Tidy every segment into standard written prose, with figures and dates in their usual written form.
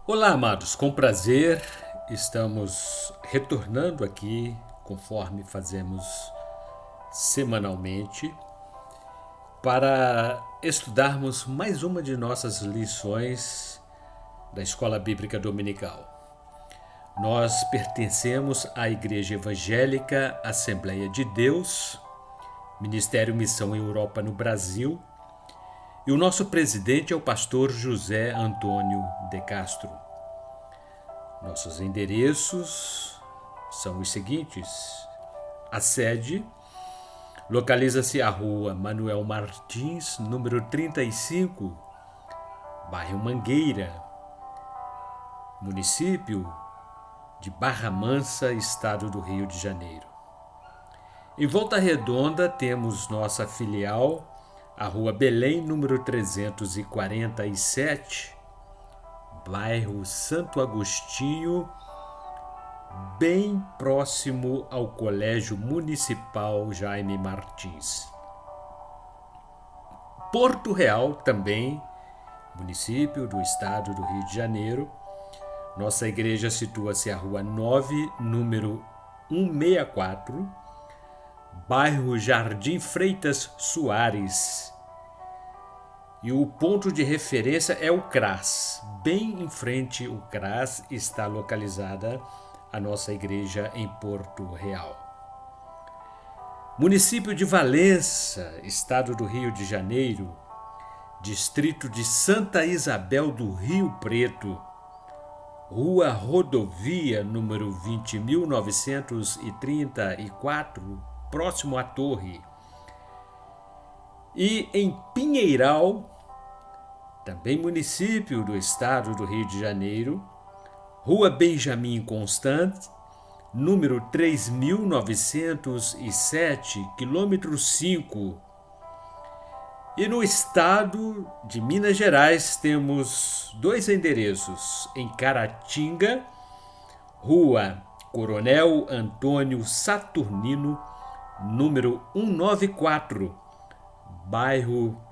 Olá, amados, com prazer estamos retornando aqui, conforme fazemos semanalmente, para estudarmos mais uma de nossas lições da Escola Bíblica Dominical. Nós pertencemos à Igreja Evangélica Assembleia de Deus, Ministério Missão Europa no Brasil, e o nosso presidente é o pastor José Antônio de Castro. Nossos endereços são os seguintes. A sede localiza-se à rua Manuel Martins, número 35, bairro Mangueira, município de Barra Mansa, estado do Rio de Janeiro. Em Volta Redonda temos nossa filial, a rua Belém, número 347, bairro Santo Agostinho, bem próximo ao Colégio Municipal Jaime Martins. Porto Real, também, município do estado do Rio de Janeiro. Nossa igreja situa-se à Rua 9, número 164, bairro Jardim Freitas Soares. E o ponto de referência é o CRAS. Bem em frente ao CRAS está localizada a nossa igreja em Porto Real. Município de Valença, estado do Rio de Janeiro, distrito de Santa Isabel do Rio Preto, Rua Rodovia, número 20.934, próximo à Torre. E em Pinheiral, também município do estado do Rio de Janeiro, Rua Benjamin Constant, número 3.907, quilômetro 5. E no estado de Minas Gerais temos dois endereços, em Caratinga, Rua Coronel Antônio Saturnino, número 194, bairro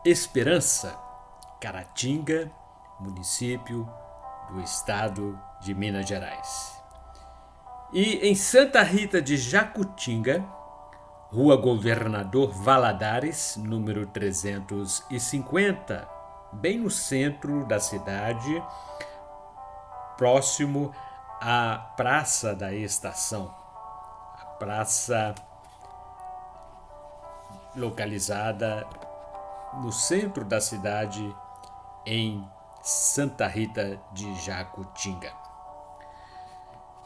Esperança, Caratinga, município do estado de Minas Gerais. E em Santa Rita de Jacutinga, Rua Governador Valadares, número 350, bem no centro da cidade, próximo à Praça da Estação. A praça localizada no centro da cidade, em Santa Rita de Jacutinga.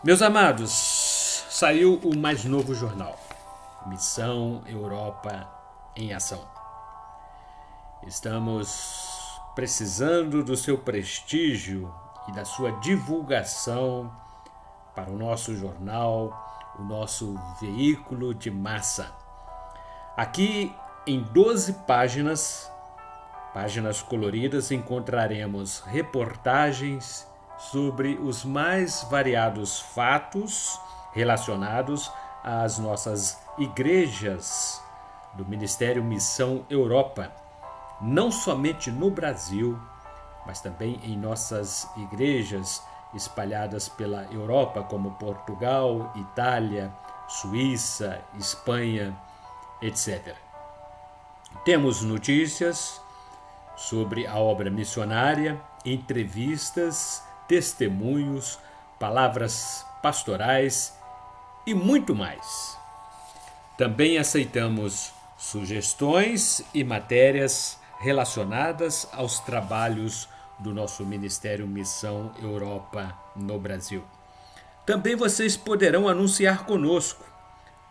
Meus amados, saiu o mais novo jornal, Missão Europa em Ação. Estamos precisando do seu prestígio e da sua divulgação para o nosso jornal, o nosso veículo de massa. Aqui em 12 páginas coloridas, encontraremos reportagens sobre os mais variados fatos relacionados às nossas igrejas do Ministério Missão Europa, não somente no Brasil, mas também em nossas igrejas espalhadas pela Europa, como Portugal, Itália, Suíça, Espanha, etc. Temos notícias sobre a obra missionária, entrevistas, testemunhos, palavras pastorais e muito mais. Também aceitamos sugestões e matérias relacionadas aos trabalhos do nosso Ministério Missão Europa no Brasil. Também vocês poderão anunciar conosco.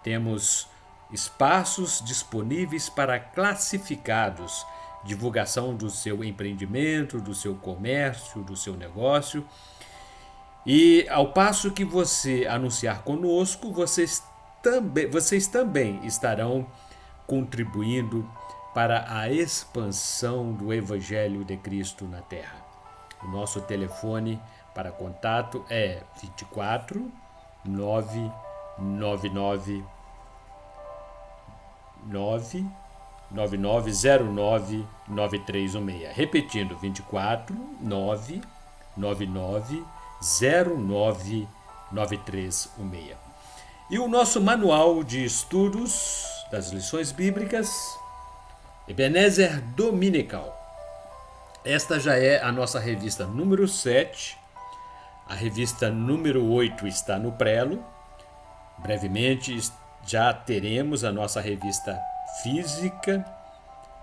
Temos espaços disponíveis para classificados, divulgação do seu empreendimento, do seu comércio, do seu negócio. E ao passo que você anunciar conosco, vocês também estarão contribuindo para a expansão do Evangelho de Cristo na Terra. O nosso telefone para contato é 24 999 9 999099316. Repetindo, 24 999099316. E o nosso manual de estudos das lições bíblicas, Ebenezer Dominical. Esta já é a nossa revista número 7. A revista número 8 está no prelo. Brevemente já teremos a nossa revista física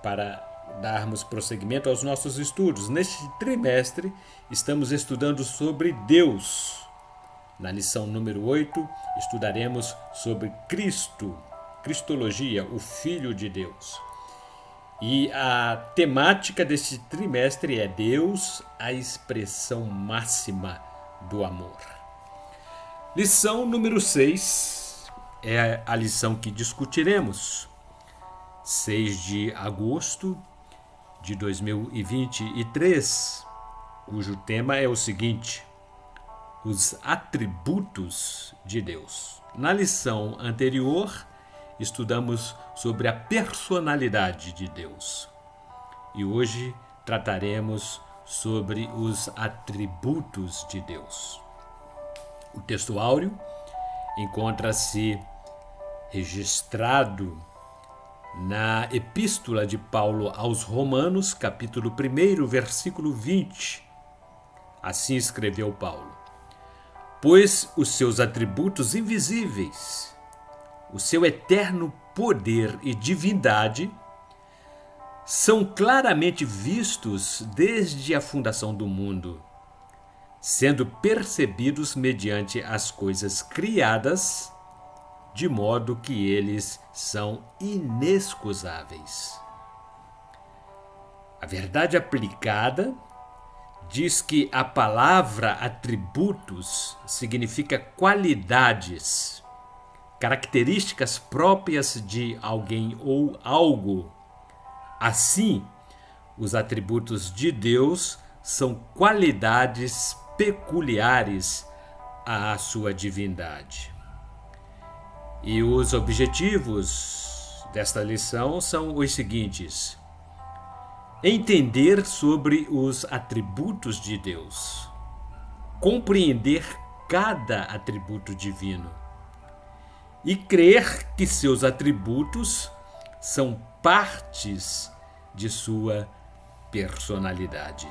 para darmos prosseguimento aos nossos estudos. Neste trimestre, estamos estudando sobre Deus. Na lição número 8, estudaremos sobre Cristo, Cristologia, o Filho de Deus. E a temática deste trimestre é Deus, a expressão máxima do amor. Lição número 6 é a lição que discutiremos. 6 de agosto de 2023, cujo tema é o seguinte: os atributos de Deus. Na lição anterior, estudamos sobre a personalidade de Deus. E hoje trataremos sobre os atributos de Deus. O texto áureo encontra-se registrado na Epístola de Paulo aos Romanos, capítulo 1, versículo 20. Assim escreveu Paulo: pois os seus atributos invisíveis, o seu eterno poder e divindade, são claramente vistos desde a fundação do mundo, sendo percebidos mediante as coisas criadas, de modo que eles são inexcusáveis. A verdade aplicada diz que a palavra atributos significa qualidades, características próprias de alguém ou algo. Assim, os atributos de Deus são qualidades peculiares à sua divindade. E os objetivos desta lição são os seguintes: entender sobre os atributos de Deus, compreender cada atributo divino e crer que seus atributos são partes de sua personalidade.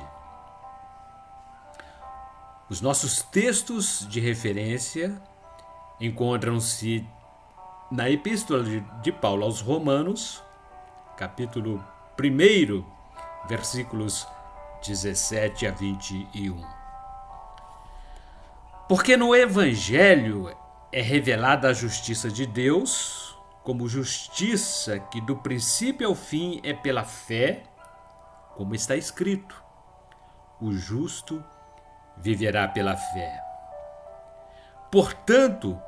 Os nossos textos de referência encontram-se na Epístola de Paulo aos Romanos, capítulo 1, versículos 17 a 21. Porque no Evangelho é revelada a justiça de Deus, como justiça que do princípio ao fim é pela fé, como está escrito: o justo viverá pela fé. Portanto,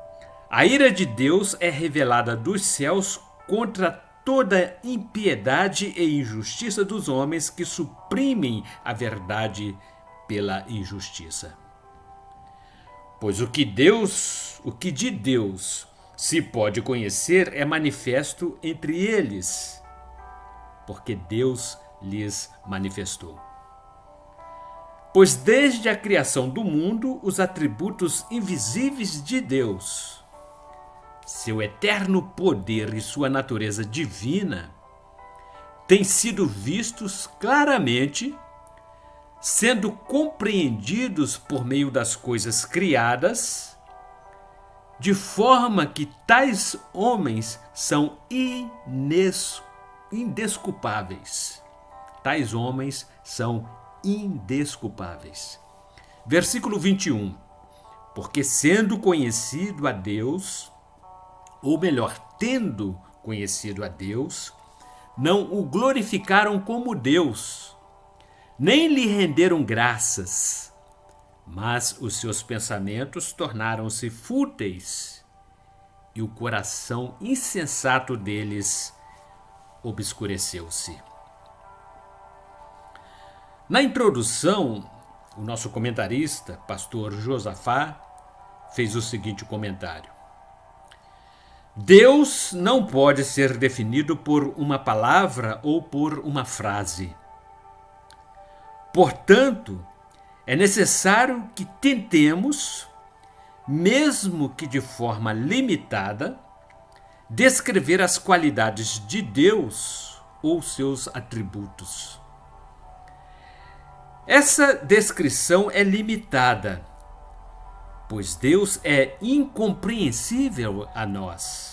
a ira de Deus é revelada dos céus contra toda impiedade e injustiça dos homens que suprimem a verdade pela injustiça. Pois o que de Deus se pode conhecer é manifesto entre eles, porque Deus lhes manifestou. Pois desde a criação do mundo, os atributos invisíveis de Deus, seu eterno poder e sua natureza divina, têm sido vistos claramente, sendo compreendidos por meio das coisas criadas, de forma que tais homens são indesculpáveis. Tais homens são indesculpáveis. Versículo 21. Porque sendo conhecido a Deus, ou melhor, tendo conhecido a Deus, não o glorificaram como Deus, nem lhe renderam graças, mas os seus pensamentos tornaram-se fúteis e o coração insensato deles obscureceu-se. Na introdução, o nosso comentarista, pastor Josafá, fez o seguinte comentário: Deus não pode ser definido por uma palavra ou por uma frase. Portanto, é necessário que tentemos, mesmo que de forma limitada, descrever as qualidades de Deus ou seus atributos. Essa descrição é limitada, pois Deus é incompreensível a nós.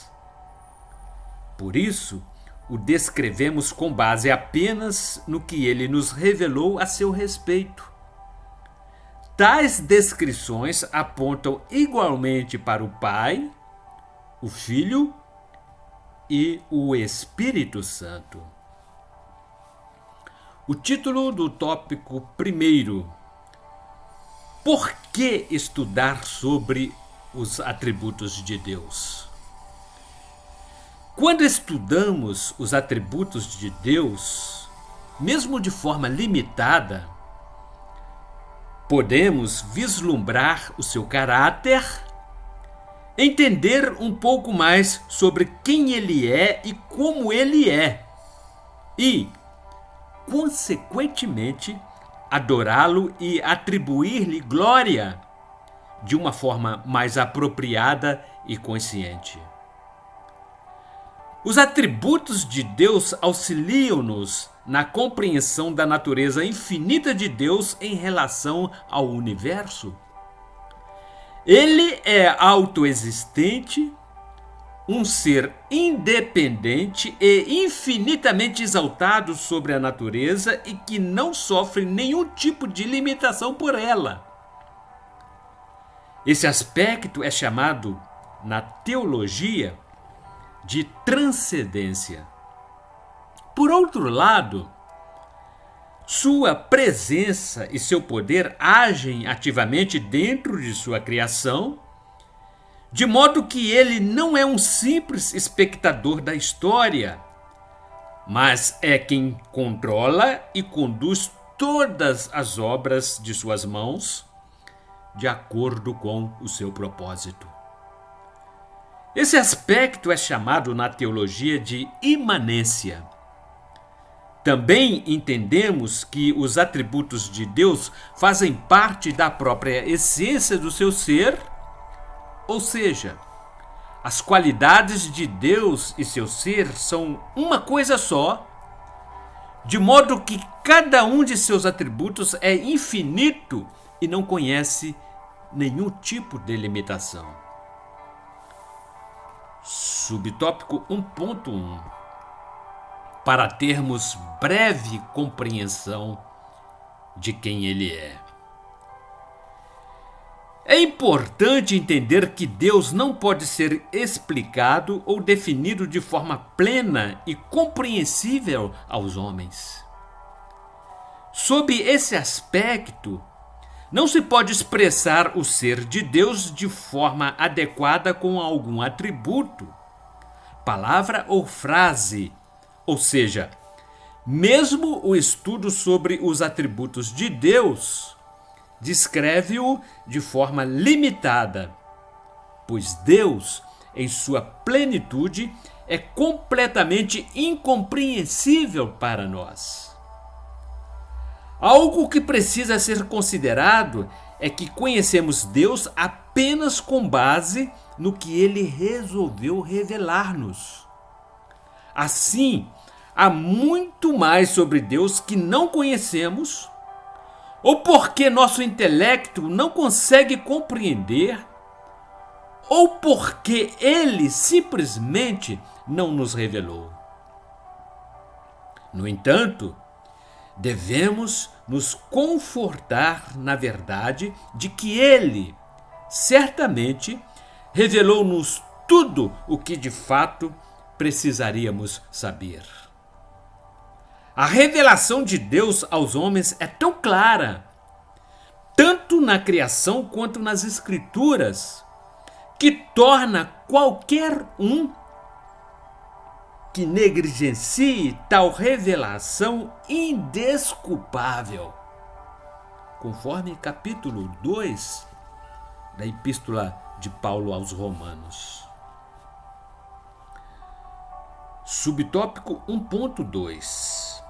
Por isso, o descrevemos com base apenas no que ele nos revelou a seu respeito. Tais descrições apontam igualmente para o Pai, o Filho e o Espírito Santo. O título do tópico 1: Por que estudar sobre os atributos de Deus? Quando estudamos os atributos de Deus, mesmo de forma limitada, podemos vislumbrar o seu caráter, entender um pouco mais sobre quem ele é e como ele é, e, consequentemente, adorá-lo e atribuir-lhe glória de uma forma mais apropriada e consciente. Os atributos de Deus auxiliam-nos na compreensão da natureza infinita de Deus em relação ao universo. Ele é autoexistente, um ser independente e infinitamente exaltado sobre a natureza e que não sofre nenhum tipo de limitação por ela. Esse aspecto é chamado, na teologia, de transcendência. Por outro lado, sua presença e seu poder agem ativamente dentro de sua criação, de modo que ele não é um simples espectador da história, mas é quem controla e conduz todas as obras de suas mãos de acordo com o seu propósito. Esse aspecto é chamado na teologia de imanência. Também entendemos que os atributos de Deus fazem parte da própria essência do seu ser, ou seja, as qualidades de Deus e seu ser são uma coisa só, de modo que cada um de seus atributos é infinito e não conhece nenhum tipo de limitação. Subtópico 1.1: Para termos breve compreensão de quem ele é. É importante entender que Deus não pode ser explicado ou definido de forma plena e compreensível aos homens. Sob esse aspecto, não se pode expressar o ser de Deus de forma adequada com algum atributo, palavra ou frase, ou seja, mesmo o estudo sobre os atributos de Deus descreve-o de forma limitada, pois Deus, em sua plenitude, é completamente incompreensível para nós. Algo que precisa ser considerado é que conhecemos Deus apenas com base no que ele resolveu revelar-nos. Assim, há muito mais sobre Deus que não conhecemos, ou porque nosso intelecto não consegue compreender, ou porque ele simplesmente não nos revelou. No entanto, devemos nos confortar na verdade de que ele, certamente, revelou-nos tudo o que de fato precisaríamos saber. A revelação de Deus aos homens é tão clara, tanto na criação quanto nas Escrituras, que torna qualquer um que negligencie tal revelação indesculpável, conforme capítulo 2 da Epístola de Paulo aos Romanos. Subtópico 1.2.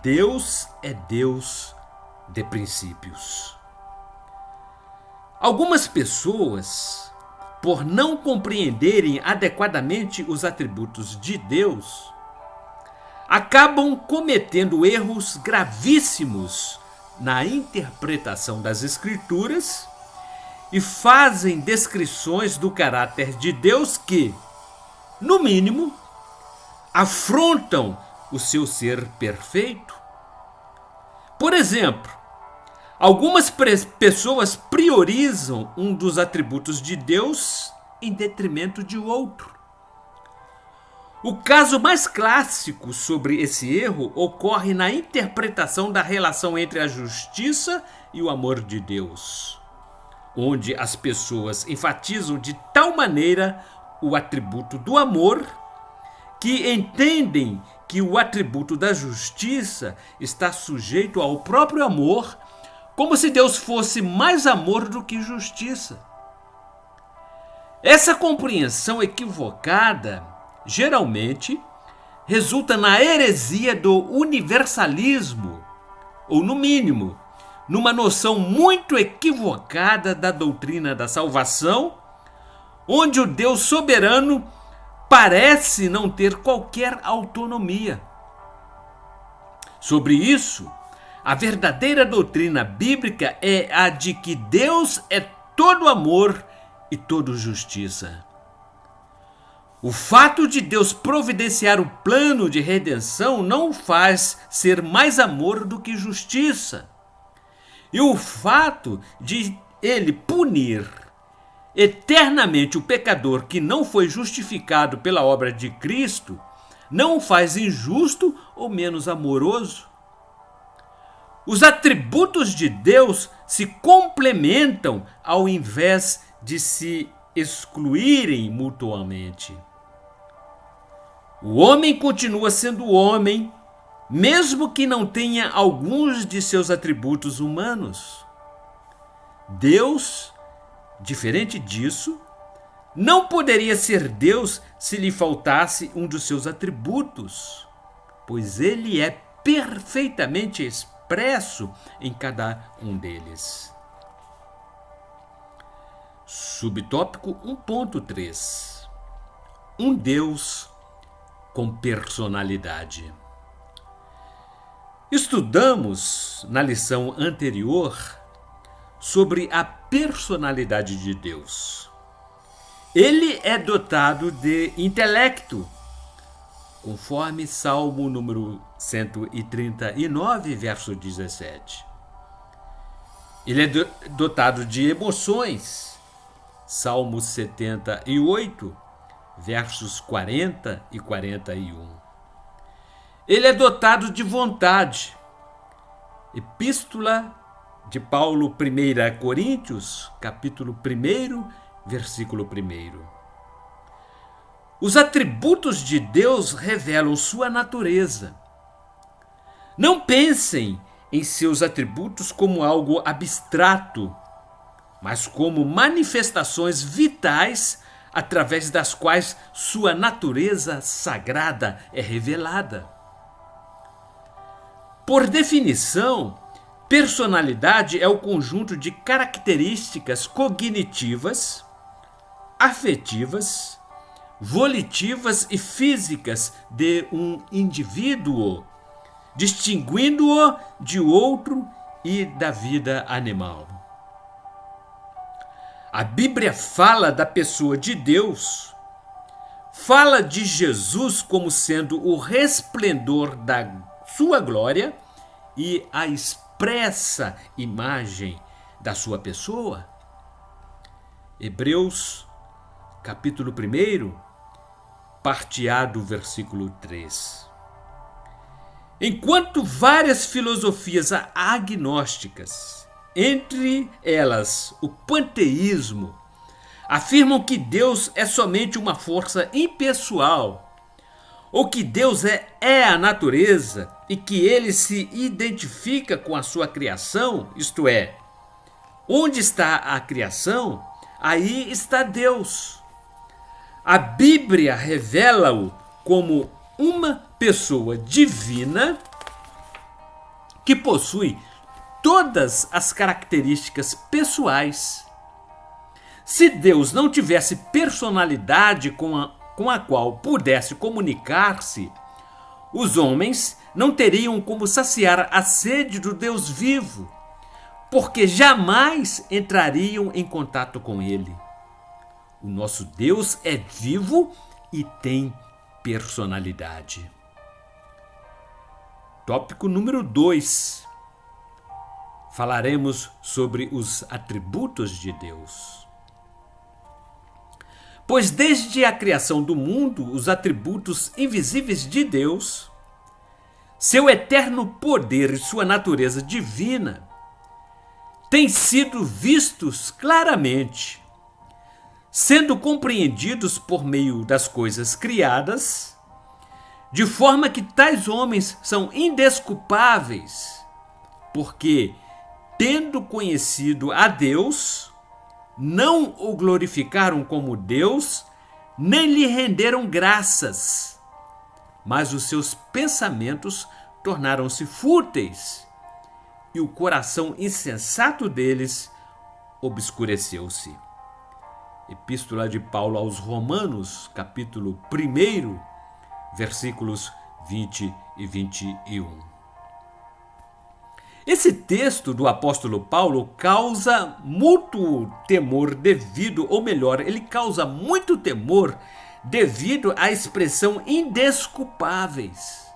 Deus é Deus de princípios. Algumas pessoas, por não compreenderem adequadamente os atributos de Deus, acabam cometendo erros gravíssimos na interpretação das Escrituras e fazem descrições do caráter de Deus que, no mínimo, afrontam o seu ser perfeito. Por exemplo, algumas pessoas priorizam um dos atributos de Deus em detrimento de outro. O caso mais clássico sobre esse erro ocorre na interpretação da relação entre a justiça e o amor de Deus, onde as pessoas enfatizam de tal maneira o atributo do amor que entendem que o atributo da justiça está sujeito ao próprio amor, como se Deus fosse mais amor do que justiça. Essa compreensão equivocada geralmente resulta na heresia do universalismo, ou, no mínimo, numa noção muito equivocada da doutrina da salvação, onde o Deus soberano parece não ter qualquer autonomia. Sobre isso, a verdadeira doutrina bíblica é a de que Deus é todo amor e todo justiça. O fato de Deus providenciar o plano de redenção não o faz ser mais amor do que justiça. E o fato de ele punir eternamente o pecador que não foi justificado pela obra de Cristo não o faz injusto ou menos amoroso. Os atributos de Deus se complementam ao invés de se excluírem mutuamente. O homem continua sendo homem, mesmo que não tenha alguns de seus atributos humanos. Deus, diferente disso, não poderia ser Deus se lhe faltasse um dos seus atributos, pois ele é perfeitamente expresso em cada um deles. Subtópico 1.3. Um Deus com personalidade. Estudamos na lição anterior sobre a personalidade de Deus. Ele é dotado de intelecto, conforme Salmo número 139, verso 17. Ele é dotado de emoções, Salmo 78, versos 40 e 41. Ele é dotado de vontade, Epístola de Paulo, 1 Coríntios, capítulo 1, versículo 1. Os atributos de Deus revelam sua natureza. Não pensem em seus atributos como algo abstrato, mas como manifestações vitais através das quais sua natureza sagrada é revelada. Por definição, personalidade é o conjunto de características cognitivas, afetivas, volitivas e físicas de um indivíduo, distinguindo-o de outro e da vida animal. A Bíblia fala da pessoa de Deus, fala de Jesus como sendo o resplendor da sua glória e a expressa imagem da sua pessoa. Hebreus, capítulo 1, parte A do versículo 3. Enquanto várias filosofias agnósticas, entre elas o panteísmo, afirmam que Deus é somente uma força impessoal, ou que Deus é a natureza e que ele se identifica com a sua criação, isto é, onde está a criação, aí está Deus. A Bíblia revela-o como uma pessoa divina que possui todas as características pessoais. Se Deus não tivesse personalidade com a qual pudesse comunicar-se, os homens não teriam como saciar a sede do Deus vivo, porque jamais entrariam em contato com ele. O nosso Deus é vivo e tem personalidade. Tópico número 2. Falaremos sobre os atributos de Deus. Pois desde a criação do mundo, os atributos invisíveis de Deus, seu eterno poder e sua natureza divina, têm sido vistos claramente, sendo compreendidos por meio das coisas criadas, de forma que tais homens são indesculpáveis, porque, tendo conhecido a Deus, não o glorificaram como Deus, nem lhe renderam graças, mas os seus pensamentos tornaram-se fúteis, e o coração insensato deles obscureceu-se. Epístola de Paulo aos Romanos, capítulo 1, versículos 20 e 21. Esse texto do apóstolo Paulo causa muito temor ele causa muito temor devido à expressão indesculpáveis.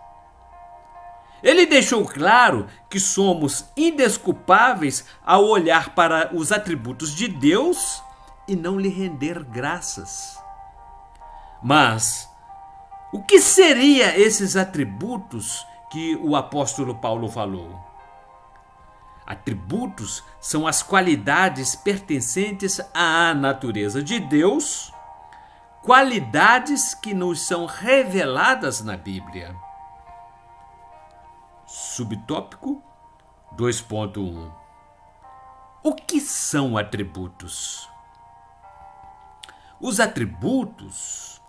Ele deixou claro que somos indesculpáveis ao olhar para os atributos de Deus e não lhe render graças. Mas o que seriam esses atributos que o apóstolo Paulo falou? Atributos são as qualidades pertencentes à natureza de Deus, qualidades que nos são reveladas na Bíblia. Subtópico 2.1. O que são atributos? Os atributos,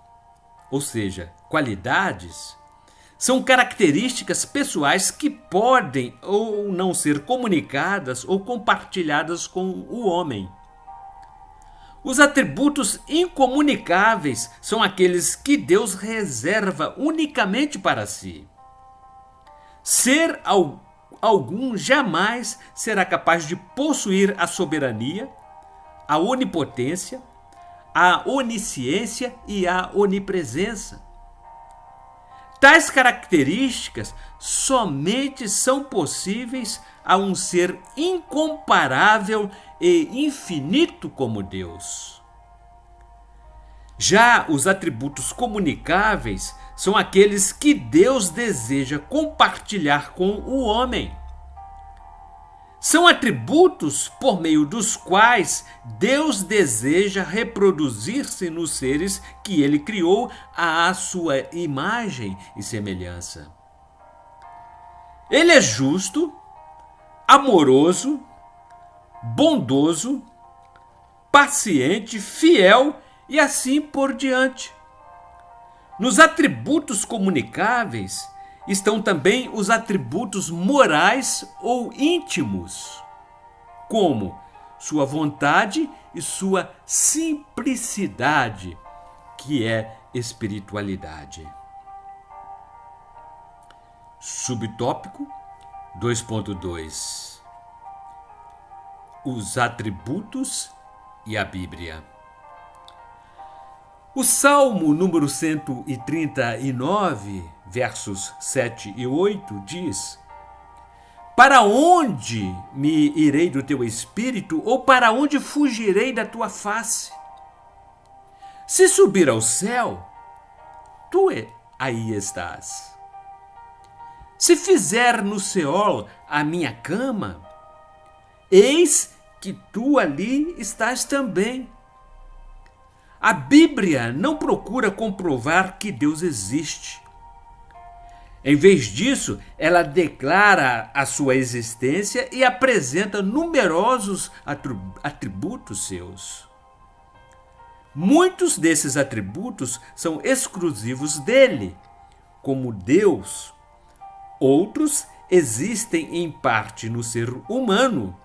ou seja, qualidades, são características pessoais que podem ou não ser comunicadas ou compartilhadas com o homem. Os atributos incomunicáveis são aqueles que Deus reserva unicamente para si. Ser algum jamais será capaz de possuir a soberania, a onipotência, a onisciência e a onipresença. Tais características somente são possíveis a um ser incomparável e infinito como Deus. Já os atributos comunicáveis são aqueles que Deus deseja compartilhar com o homem. São atributos por meio dos quais Deus deseja reproduzir-se nos seres que ele criou à sua imagem e semelhança. Ele é justo, amoroso, bondoso, paciente, fiel e assim por diante. Nos atributos comunicáveis estão também os atributos morais ou íntimos, como sua vontade e sua simplicidade, que é espiritualidade. Subtópico 2.2. Os atributos e a Bíblia. O Salmo número 139, versos 7 e 8 diz: Para onde me irei do teu espírito, ou para onde fugirei da tua face? Se subir ao céu, tu aí estás. Se fizer no Seol a minha cama, eis que tu ali estás também. A Bíblia não procura comprovar que Deus existe. Em vez disso, ela declara a sua existência e apresenta numerosos atributos seus. Muitos desses atributos são exclusivos dele, como Deus, outros existem em parte no ser humano,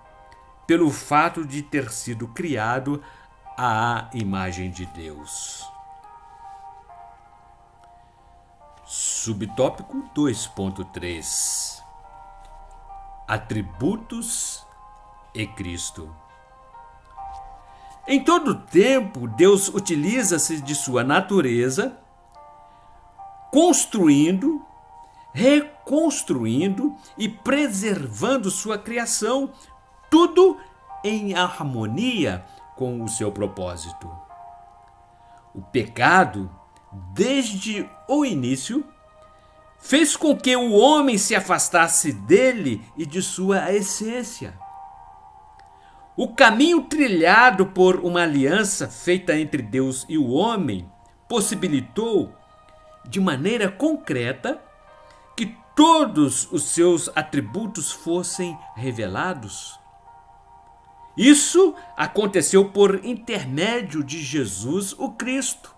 pelo fato de ter sido criado à imagem de Deus. Subtópico 2.3 Atributos e Cristo. Em todo tempo, Deus utiliza-se de sua natureza, construindo, reconstruindo e preservando sua criação, tudo em harmonia com o seu propósito. O pecado, desde o início, fez com que o homem se afastasse dele e de sua essência. O caminho trilhado por uma aliança feita entre Deus e o homem possibilitou, de maneira concreta, que todos os seus atributos fossem revelados. Isso aconteceu por intermédio de Jesus, o Cristo.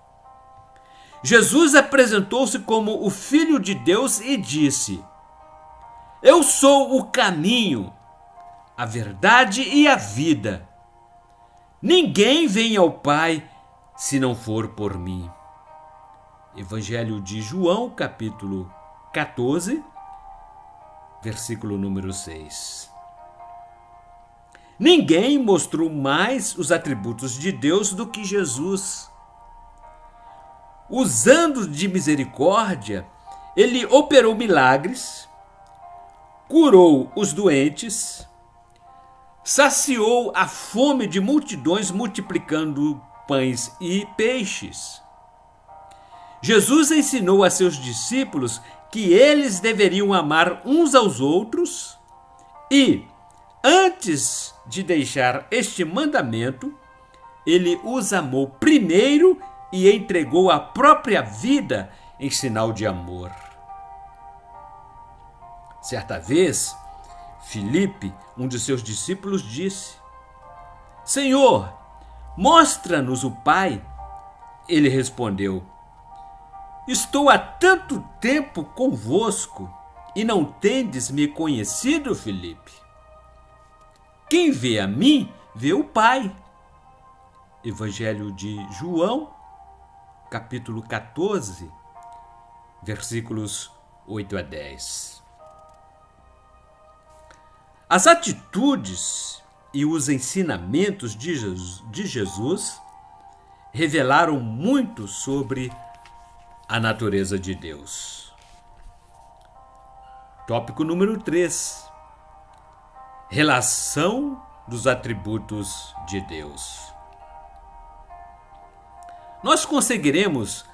Jesus apresentou-se como o Filho de Deus e disse: Eu sou o caminho, a verdade e a vida. Ninguém vem ao Pai se não for por mim. Evangelho de João, capítulo 14, versículo número 6. Ninguém mostrou mais os atributos de Deus do que Jesus. Usando de misericórdia, ele operou milagres, curou os doentes, saciou a fome de multidões multiplicando pães e peixes. Jesus ensinou a seus discípulos que eles deveriam amar uns aos outros e, antes de deixar este mandamento, ele os amou primeiro e entregou a própria vida em sinal de amor. Certa vez, Filipe, um de seus discípulos, disse: Senhor, mostra-nos o Pai. Ele respondeu: Estou há tanto tempo convosco e não tendes me conhecido, Filipe? Quem vê a mim, vê o Pai. Evangelho de João, capítulo 14, versículos 8 a 10. As atitudes e os ensinamentos de Jesus revelaram muito sobre a natureza de Deus. Tópico número 3. Relação dos atributos de Deus. Nós conseguiremos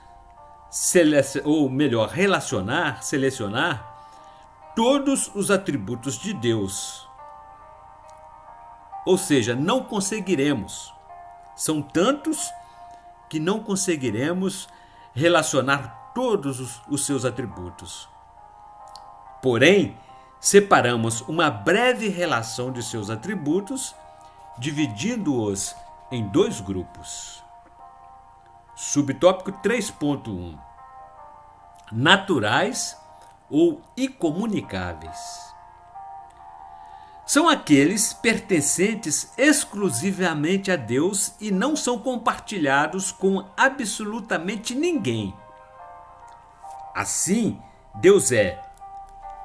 selecionar todos os atributos de Deus. Ou seja, não conseguiremos. São tantos que não conseguiremos relacionar todos os seus atributos. Porém, separamos uma breve relação de seus atributos, dividindo-os em 2 grupos. Subtópico 3.1 Naturais ou incomunicáveis. São aqueles pertencentes exclusivamente a Deus e não são compartilhados com absolutamente ninguém. Assim, Deus é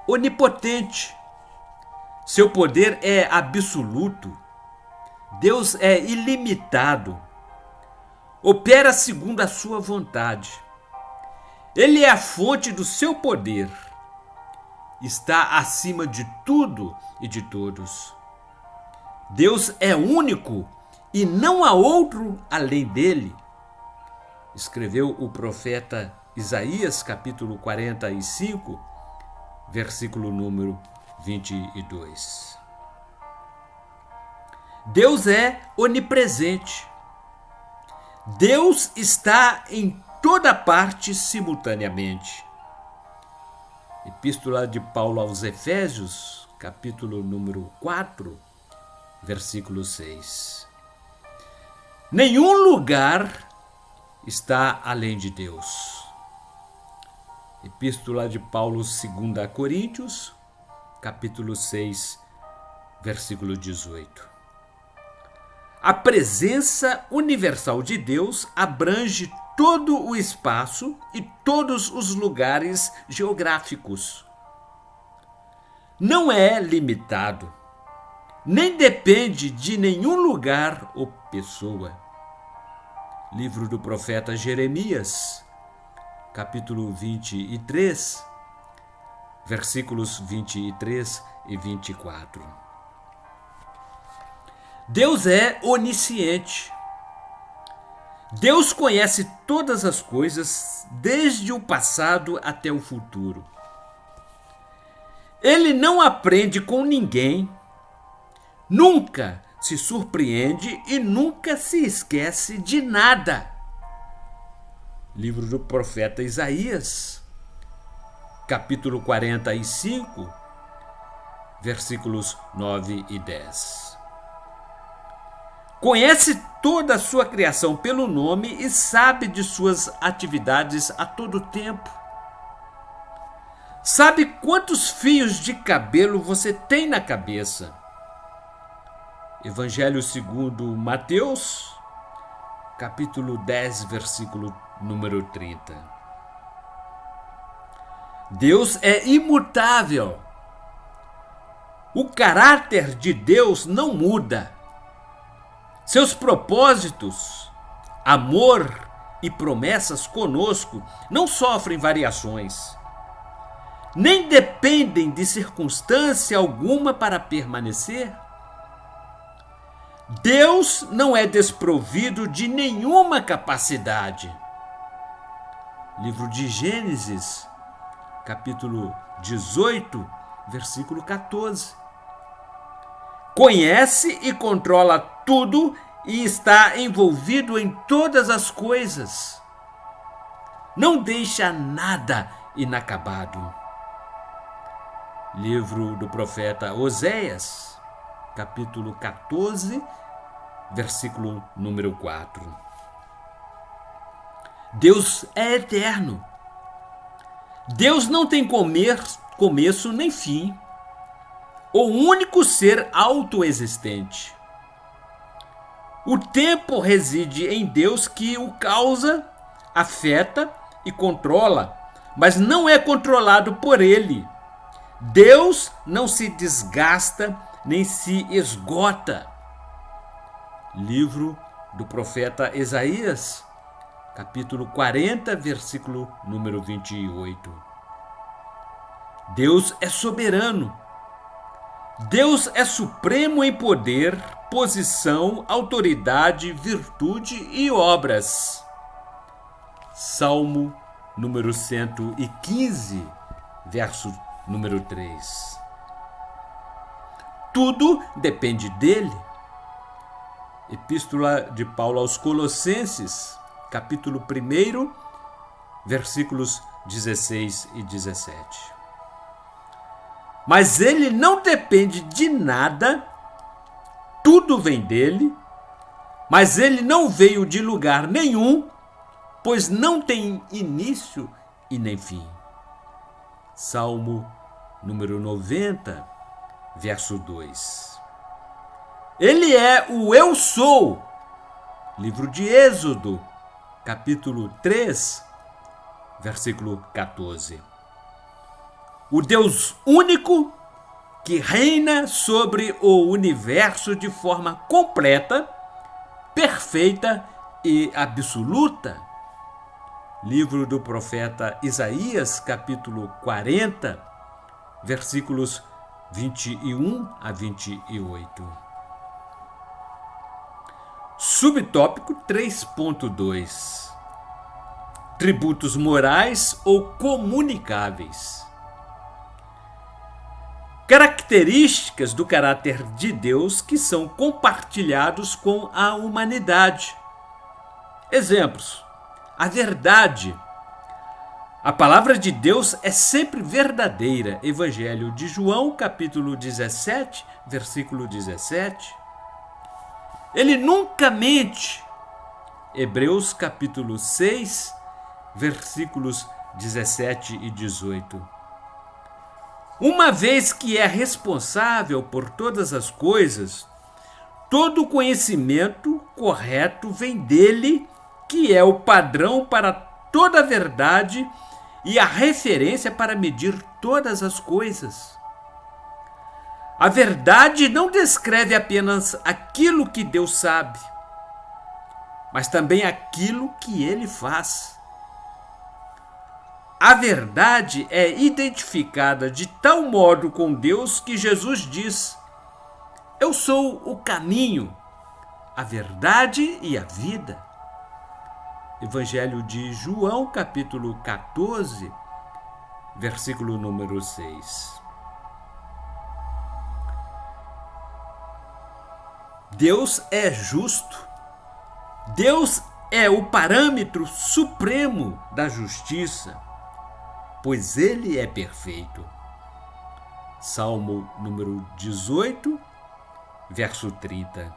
onipotente. Seu poder é absoluto. Deus é ilimitado. Opera segundo a sua vontade. Ele é a fonte do seu poder. Está acima de tudo e de todos. Deus é único e não há outro além dele. Escreveu o profeta Isaías, capítulo 45, versículo número 22. Deus é onipresente. Deus está em toda parte simultaneamente. Epístola de Paulo aos Efésios, capítulo número 4, versículo 6. Nenhum lugar está além de Deus. Epístola de Paulo, 2 a Coríntios, capítulo 6, versículo 18. A presença universal de Deus abrange todo o espaço e todos os lugares geográficos. Não é limitado, nem depende de nenhum lugar ou pessoa. Livro do profeta Jeremias, capítulo 23, versículos 23 e 24. Deus é onisciente. Deus conhece todas as coisas, desde o passado até o futuro. Ele não aprende com ninguém, nunca se surpreende e nunca se esquece de nada. Livro do profeta Isaías, capítulo 45, versículos 9 e 10. Conhece toda a sua criação pelo nome e sabe de suas atividades a todo tempo. Sabe quantos fios de cabelo você tem na cabeça. Evangelho segundo Mateus, capítulo 10, versículo número 30. Deus é imutável. O caráter de Deus não muda. Seus propósitos, amor e promessas conosco não sofrem variações, nem dependem de circunstância alguma para permanecer. Deus não é desprovido de nenhuma capacidade. Livro de Gênesis, capítulo 18, versículo 14. Conhece e controla tudo e está envolvido em todas as coisas. Não deixa nada inacabado. Livro do profeta Oséias, capítulo 14, versículo número 4. Deus é eterno. Deus não tem começo nem fim. O único ser autoexistente. O tempo reside em Deus, que o causa, afeta e controla, mas não é controlado por ele. Deus não se desgasta nem se esgota. Livro do profeta Isaías, capítulo 40, versículo número 28. Deus é soberano. Deus é supremo em poder, posição, autoridade, virtude e obras. Salmo número 115, verso número 3. Tudo depende dele. Epístola de Paulo aos Colossenses, capítulo 1, versículos 16 e 17. Mas ele não depende de nada, tudo vem dele, mas ele não veio de lugar nenhum, pois não tem início e nem fim. Salmo número 90, verso 2. Ele é o Eu Sou. Livro de Êxodo, capítulo 3, versículo 14. O Deus único que reina sobre o universo de forma completa, perfeita e absoluta. Livro do profeta Isaías, capítulo 40, versículos 21 a 28. Subtópico 3.2. Tributos morais ou comunicáveis. Características do caráter de Deus que são compartilhados com a humanidade. Exemplos: a verdade. A palavra de Deus é sempre verdadeira. Evangelho de João, capítulo 17, versículo 17. Ele nunca mente. Hebreus, capítulo 6, versículos 17 e 18. Uma vez que é responsável por todas as coisas, todo conhecimento correto vem dele, que é o padrão para toda a verdade e a referência para medir todas as coisas. A verdade não descreve apenas aquilo que Deus sabe, mas também aquilo que ele faz. A verdade é identificada de tal modo com Deus que Jesus diz: eu sou o caminho, a verdade e a vida. Evangelho de João, capítulo 14, versículo número 6. Deus é justo. Deus é o parâmetro supremo da justiça, pois ele é perfeito. Salmo número 18, verso 30.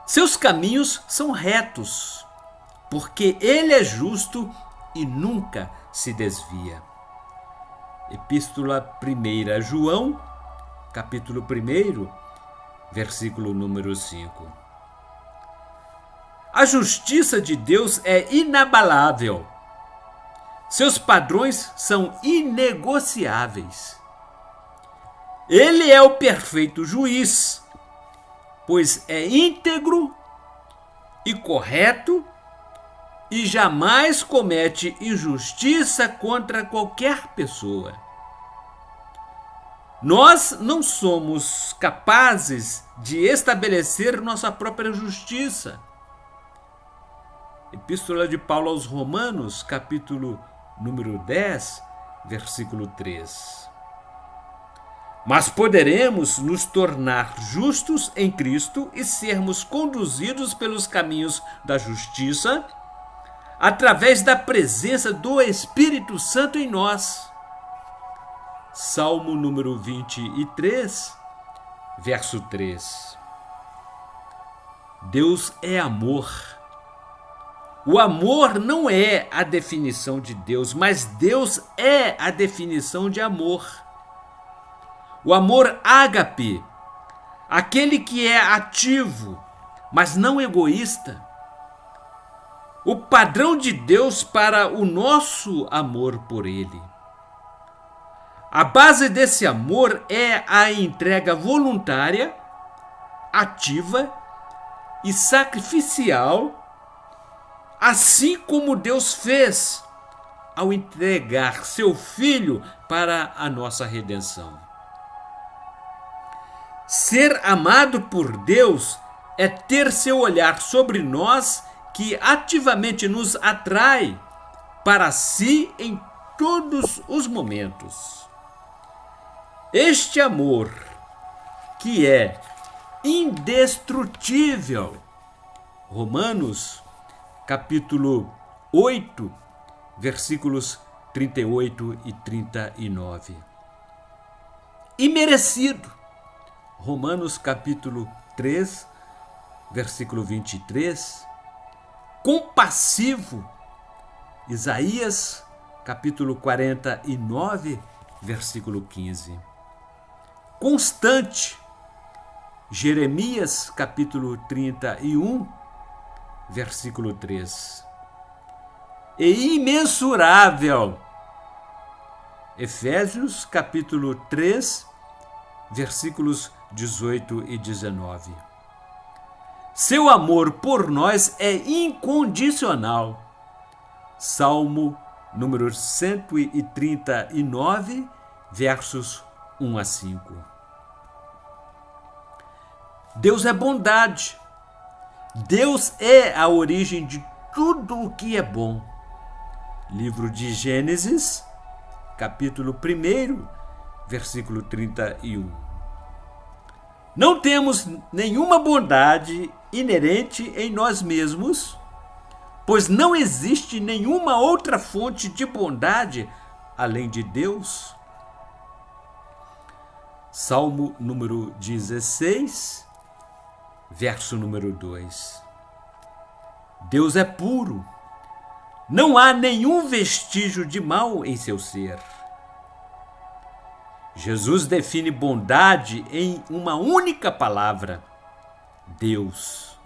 Seus caminhos são retos, porque ele é justo e nunca se desvia. Epístola 1 a João, capítulo 1, versículo número 5. A justiça de Deus é inabalável. Seus padrões são inegociáveis. Ele é o perfeito juiz, pois é íntegro e correto e jamais comete injustiça contra qualquer pessoa. Nós não somos capazes de estabelecer nossa própria justiça. Epístola de Paulo aos Romanos, capítulo número 10, versículo 3. Mas poderemos nos tornar justos em Cristo e sermos conduzidos pelos caminhos da justiça através da presença do Espírito Santo em nós. Salmo número 23, verso 3. Deus é amor. O amor não é a definição de Deus, mas Deus é a definição de amor. O amor ágape, aquele que é ativo, mas não egoísta. O padrão de Deus para o nosso amor por Ele. A base desse amor é a entrega voluntária, ativa e sacrificial, assim como Deus fez ao entregar seu Filho para a nossa redenção. Ser amado por Deus é ter seu olhar sobre nós que ativamente nos atrai para si em todos os momentos. Este amor, que é indestrutível, Romanos, capítulo 8, versículos 38 e 39. Imerecido, Romanos, capítulo 3, versículo 23. Compassivo, Isaías, capítulo 49, versículo 15. Constante, Jeremias, capítulo 31, versículo 3. E imensurável, Efésios, capítulo 3, versículos 18 e 19. Seu amor por nós é incondicional. Salmo número 139, versos 1 a 5. Deus é bondade. Deus é a origem de tudo o que é bom. Livro de Gênesis, capítulo 1, versículo 31. Não temos nenhuma bondade inerente em nós mesmos, pois não existe nenhuma outra fonte de bondade além de Deus. Salmo número 16, verso número 2. Deus é puro, Não há nenhum vestígio de mal em seu ser. Jesus define bondade em uma única palavra: Deus.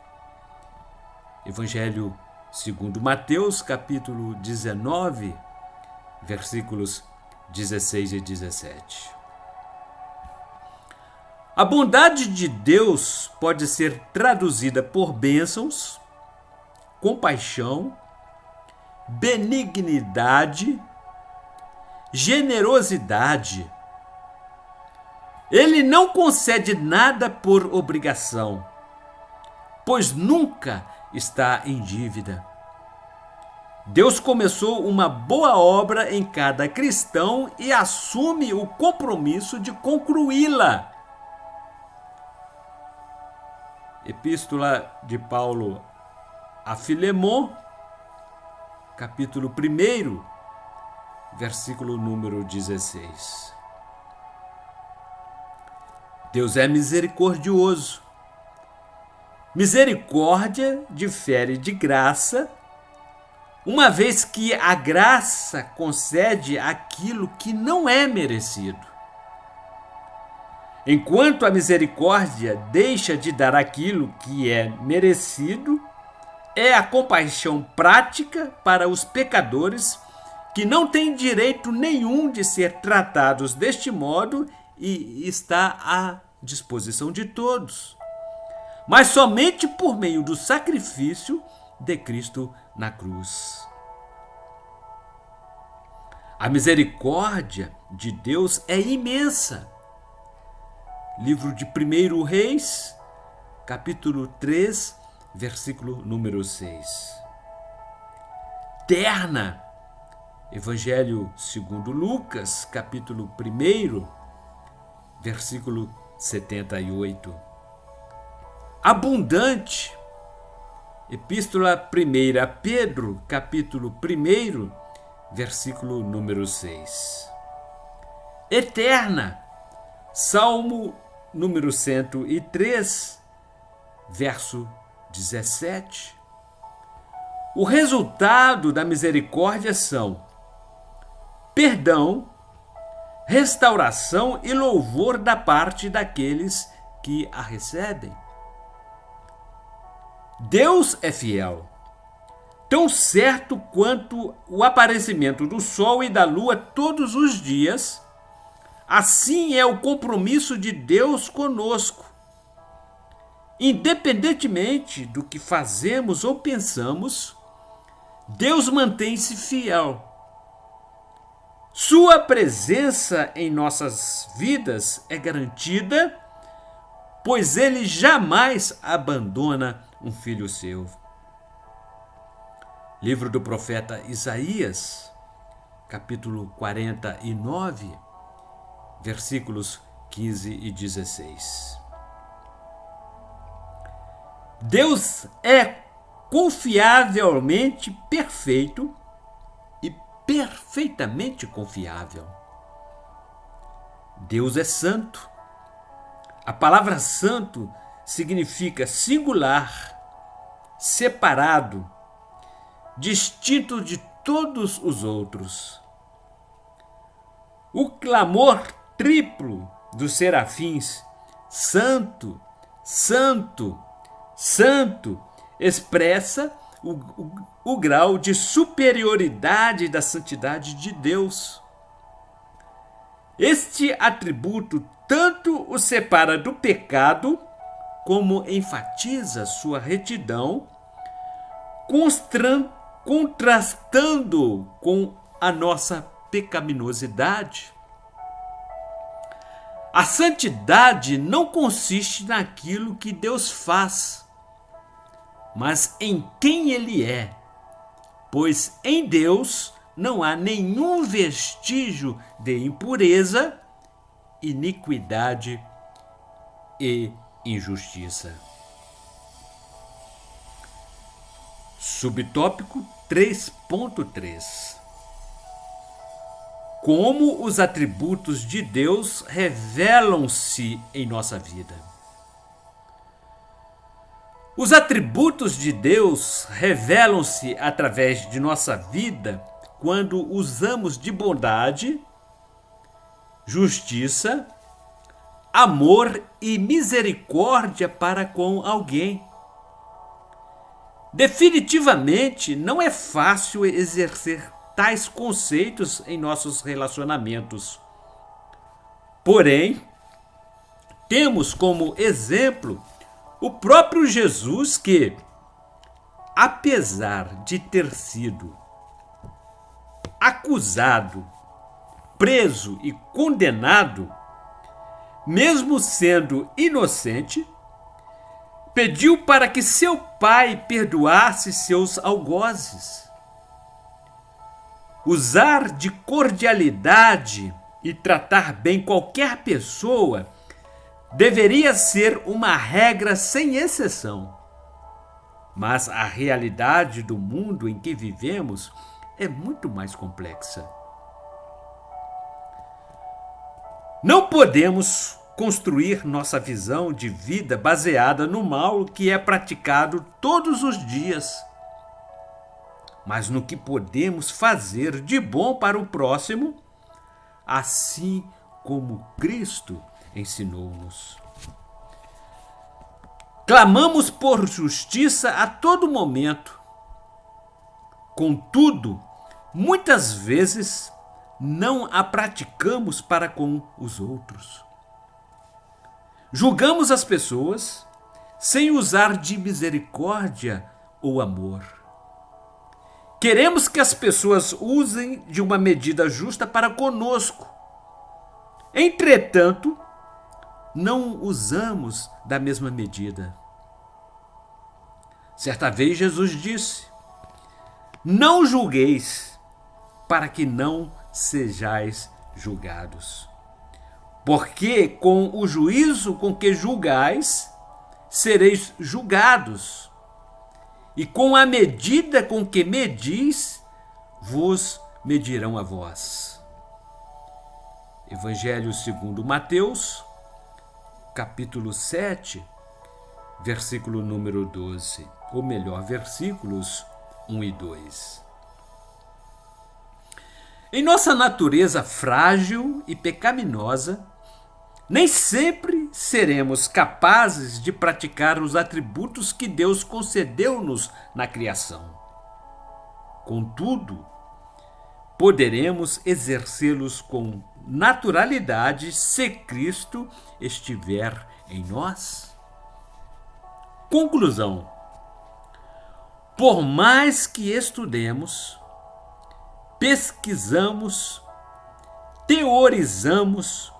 Evangelho segundo Mateus, capítulo 19, versículos 16 e 17. A bondade de Deus pode ser traduzida por bênçãos, compaixão, benignidade, generosidade. Ele não concede nada por obrigação, pois nunca está em dívida. Deus começou uma boa obra em cada cristão e assume o compromisso de concluí-la. Epístola de Paulo a Filemon, capítulo 1, versículo número 16. Deus é misericordioso. Misericórdia difere de graça, uma vez que a graça concede aquilo que não é merecido. Enquanto a misericórdia deixa de dar aquilo que é merecido, é a compaixão prática para os pecadores que não têm direito nenhum de ser tratados deste modo e está à disposição de todos, mas somente por meio do sacrifício de Cristo na cruz. A misericórdia de Deus é imensa. Livro de 1 Reis, capítulo 3, versículo número 6. Terna, Evangelho segundo Lucas, capítulo 1, versículo 78. Abundante, Epístola 1 a Pedro, capítulo 1, versículo número 6. Eterna, Salmo número 103, verso 17. O resultado da misericórdia são perdão, restauração e louvor da parte daqueles que a recebem. Deus é fiel, tão certo quanto o aparecimento do sol e da lua todos os dias. Assim é o compromisso de Deus conosco. Independentemente do que fazemos ou pensamos, Deus mantém-se fiel. Sua presença em nossas vidas é garantida, pois Ele jamais abandona um filho seu. Livro do profeta Isaías, capítulo 49, versículos 15 e 16. Deus é confiavelmente perfeito e perfeitamente confiável. Deus é santo. A palavra santo significa singular, separado, distinto de todos os outros. O clamor triplo dos serafins, santo, santo, santo, expressa o grau de superioridade da santidade de Deus. Este atributo tanto o separa do pecado, como enfatiza sua retidão, contrastando com a nossa pecaminosidade. A santidade não consiste naquilo que Deus faz, mas em quem Ele é, pois em Deus não há nenhum vestígio de impureza, iniquidade e injustiça. Subtópico 3.3. Como os atributos de Deus revelam-se em nossa vida. Os atributos de Deus revelam-se através de nossa vida quando usamos de bondade, justiça, amor e misericórdia para com alguém. Definitivamente não é fácil exercer tais conceitos em nossos relacionamentos. Porém, temos como exemplo o próprio Jesus que, apesar de ter sido acusado, preso e condenado, mesmo sendo inocente, pediu para que seu pai perdoasse seus algozes. Usar de cordialidade e tratar bem qualquer pessoa deveria ser uma regra sem exceção. Mas a realidade do mundo em que vivemos é muito mais complexa. Não podemos construir nossa visão de vida baseada no mal que é praticado todos os dias, mas no que podemos fazer de bom para o próximo, assim como Cristo ensinou-nos. Clamamos por justiça a todo momento. Contudo, muitas vezes não a praticamos para com os outros. Julgamos as pessoas sem usar de misericórdia ou amor. Queremos que as pessoas usem de uma medida justa para conosco. Entretanto, não usamos da mesma medida. Certa vez Jesus disse: não julgueis, para que não sejais julgados. Porque com o juízo com que julgais, sereis julgados. E com a medida com que medis, vos medirão a vós. Evangelho segundo Mateus, capítulo 7, versículo número 12. Ou melhor, versículos 1 e 2. Em nossa natureza frágil e pecaminosa, nem sempre seremos capazes de praticar os atributos que Deus concedeu-nos na criação. Contudo, poderemos exercê-los com naturalidade se Cristo estiver em nós. Conclusão: por mais que estudemos, pesquisamos, teorizamos,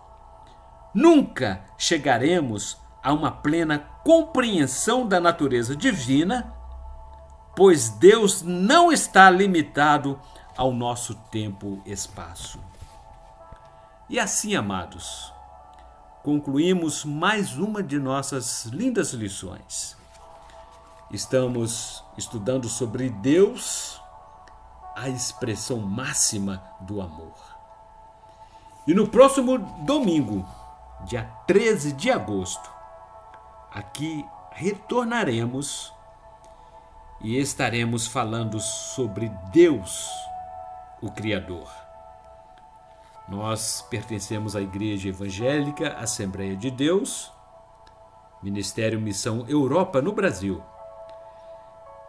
nunca chegaremos a uma plena compreensão da natureza divina, pois Deus não está limitado ao nosso tempo e espaço. E assim, amados, concluímos mais uma de nossas lindas lições. Estamos estudando sobre Deus, a expressão máxima do amor. E no próximo domingo, dia 13 de agosto, aqui retornaremos e estaremos falando sobre Deus, o Criador. Nós pertencemos à Igreja Evangélica Assembleia de Deus, Ministério Missão Europa no Brasil.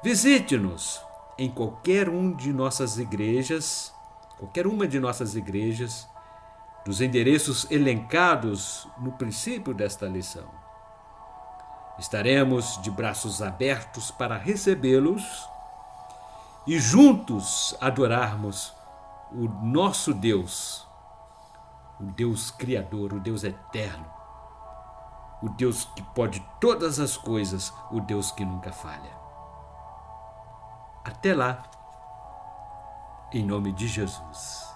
Visite-nos em qualquer uma de nossas igrejas, dos endereços elencados no princípio desta lição. Estaremos de braços abertos para recebê-los e juntos adorarmos o nosso Deus, o Deus Criador, o Deus Eterno, o Deus que pode todas as coisas, o Deus que nunca falha. Até lá, em nome de Jesus.